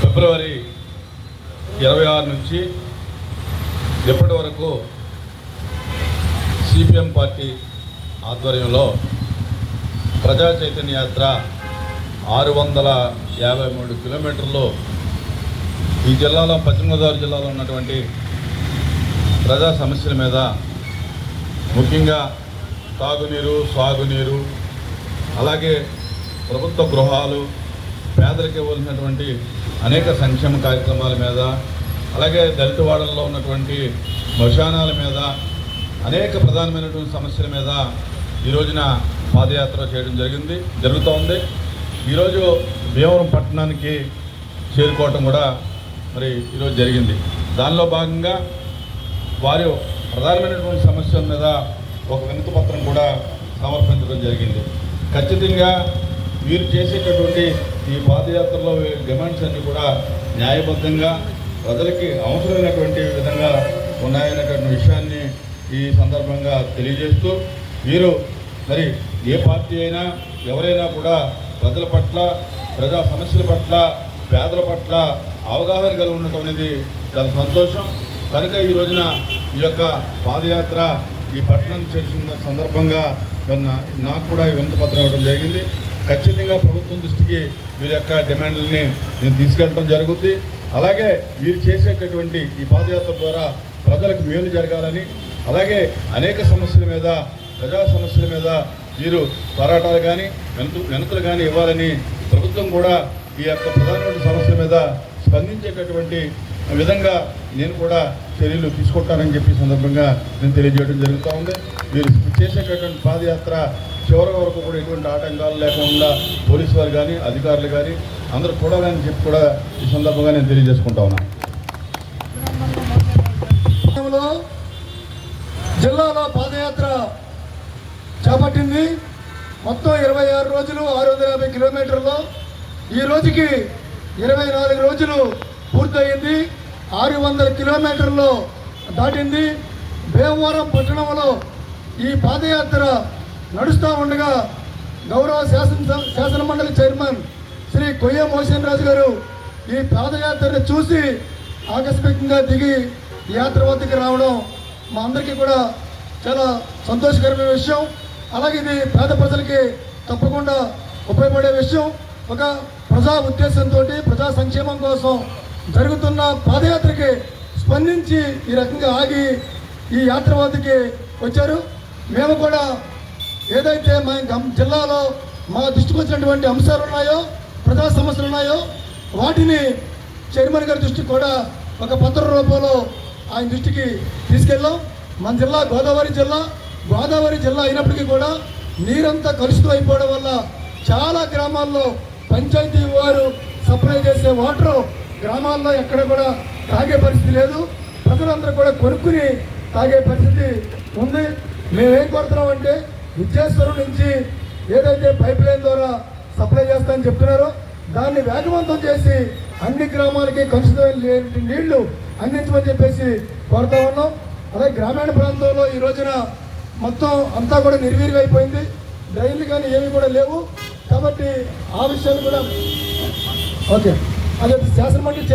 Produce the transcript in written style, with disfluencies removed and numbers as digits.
ఫిబ్రవరి 26 నుంచి ఇప్పటి వరకు సిపిఎం పార్టీ ఆధ్వర్యంలో ప్రజా చైతన్య యాత్ర 653 కిలోమీటర్లు ఈ జిల్లాలో, పశ్చిమ గోదావరి జిల్లాలో ఉన్నటువంటి ప్రజా సమస్యల మీద, ముఖ్యంగా తాగునీరు, సాగునీరు, అలాగే ప్రభుత్వ గృహాలు, పేదలకు ఇవ్వాల్సినటువంటి అనేక సంక్షేమ కార్యక్రమాల మీద, అలాగే దళిత వాడల్లో ఉన్నటువంటి శ్మశానాల మీద, అనేక ప్రధానమైనటువంటి సమస్యల మీద ఈ రోజున పాదయాత్ర చేయడం జరుగుతోంది. ఈరోజు భీమవరం పట్టణానికి చేరుకోవటం కూడా మరి ఈరోజు జరిగింది. దానిలో భాగంగా వారు ప్రధానమైనటువంటి సమస్యల మీద ఒక వినతి పత్రం కూడా సమర్పించడం జరిగింది. ఖచ్చితంగా వీరు చేసేటటువంటి ఈ పాదయాత్రలో డిమాండ్స్ అన్నీ కూడా న్యాయబద్ధంగా ప్రజలకి అవసరమైనటువంటి విధంగా ఉన్నాయనేటువంటి విషయాన్ని ఈ సందర్భంగా తెలియజేస్తూ, వీరు మరి ఏ పార్టీ అయినా ఎవరైనా కూడా ప్రజల పట్ల, ప్రజా సమస్యల పట్ల, పేదల పట్ల అవగాహన కలిగి ఉండటం అనేది చాలా సంతోషం. కనుక ఈ రోజున ఈ యొక్క పాదయాత్ర ఈ పట్టణం చేసిన సందర్భంగా నాకు కూడా ఈ వినతి పత్రం ఇవ్వడం జరిగింది. ఖచ్చితంగా ప్రభుత్వం దృష్టికి వీరి యొక్క డిమాండ్లని నేను తీసుకెళ్ళడం జరుగుతుంది. అలాగే వీరు చేసేటటువంటి ఈ పాదయాత్ర ద్వారా ప్రజలకు మేలు జరగాలని, అలాగే అనేక సమస్యల మీద, ప్రజా సమస్యల మీద వీరు పోరాటాలు కానీ వెనుకలు కానీ ఇవ్వాలని, ప్రభుత్వం కూడా ఈ యొక్క ప్రధానమైన సమస్యల మీద స్పందించేటటువంటి విధంగా నేను కూడా చర్యలు తీసుకుంటానని చెప్పి సందర్భంగా నేను తెలియజేయడం జరుగుతూ ఉంది. వీరు చేసేటటువంటి పాదయాత్ర చివరి వరకు కూడా ఎటువంటి ఆటంకాలు లేకుండా పోలీసు వారు కానీ, అధికారులు కానీ అందరూ చూడాలని చెప్పి కూడా ఈ సందర్భంగా నేను తెలియజేసుకుంటా ఉన్నాను. జిల్లాలో పాదయాత్ర చేపట్టింది. మొత్తం 26 రోజులు 650 కిలోమీటర్లు. ఈ రోజుకి 24 రోజులు పూర్తయింది. 600 కిలోమీటర్లు దాటింది. భీమవరం పట్టణంలో ఈ పాదయాత్ర నడుస్తూ ఉండగా గౌరవ శాసనమండలి చైర్మన్ శ్రీ కొయ్య మోహన్ రాజు గారు ఈ పాదయాత్రను చూసి ఆకస్మికంగా దిగి ఈ యాత్ర వద్దకు రావడం మా అందరికీ కూడా చాలా సంతోషకరమైన విషయం. అలాగే ఇది పేద ప్రజలకి తప్పకుండా ఉపయోగపడే విషయం. ఒక ప్రజా ఉద్దేశంతో, ప్రజా సంక్షేమం కోసం జరుగుతున్న పాదయాత్రకి స్పందించి ఈ రకంగా ఆగి ఈ యాత్ర వద్దకి వచ్చారు. మేము కూడా ఏదైతే మా జిల్లాలో మా దృష్టికి వచ్చినటువంటి అంశాలు ఉన్నాయో, ప్రజా సమస్యలు ఉన్నాయో, వాటిని చైర్మన్ గారి దృష్టికి కూడా ఒక పత్ర రూపంలో ఆయన దృష్టికి తీసుకెళ్ళాం. మన జిల్లా గోదావరి జిల్లా అయినప్పటికీ కూడా నీరంతా కలుషితం అయిపోవడం వల్ల చాలా గ్రామాల్లో పంచాయతీ వారు సప్లై చేసే వాటర్ గ్రామాల్లో ఎక్కడ కూడా తాగే పరిస్థితి లేదు. ప్రజలందరూ కూడా కొనుక్కుని తాగే పరిస్థితి ఉంది. మేమేం కోరుతున్నామంటే విద్యాశ్వరం నుంచి ఏదైతే పైప్ లైన్ ద్వారా సప్లై చేస్తామని చెప్తున్నారో దాన్ని వేగవంతం చేసి అన్ని గ్రామాలకి కలుషితమైన నీళ్లు అందించమని చెప్పేసి కోరుతా ఉన్నాం. అలాగే గ్రామీణ ప్రాంతంలో ఈ రోజున మొత్తం అంతా కూడా నిర్వీర్యం అయిపోయింది. డ్రైన్లు కానీ ఏమి కూడా లేవు. కాబట్టి ఆ విషయాన్ని కూడా ఓకే అదే శాసనమండలి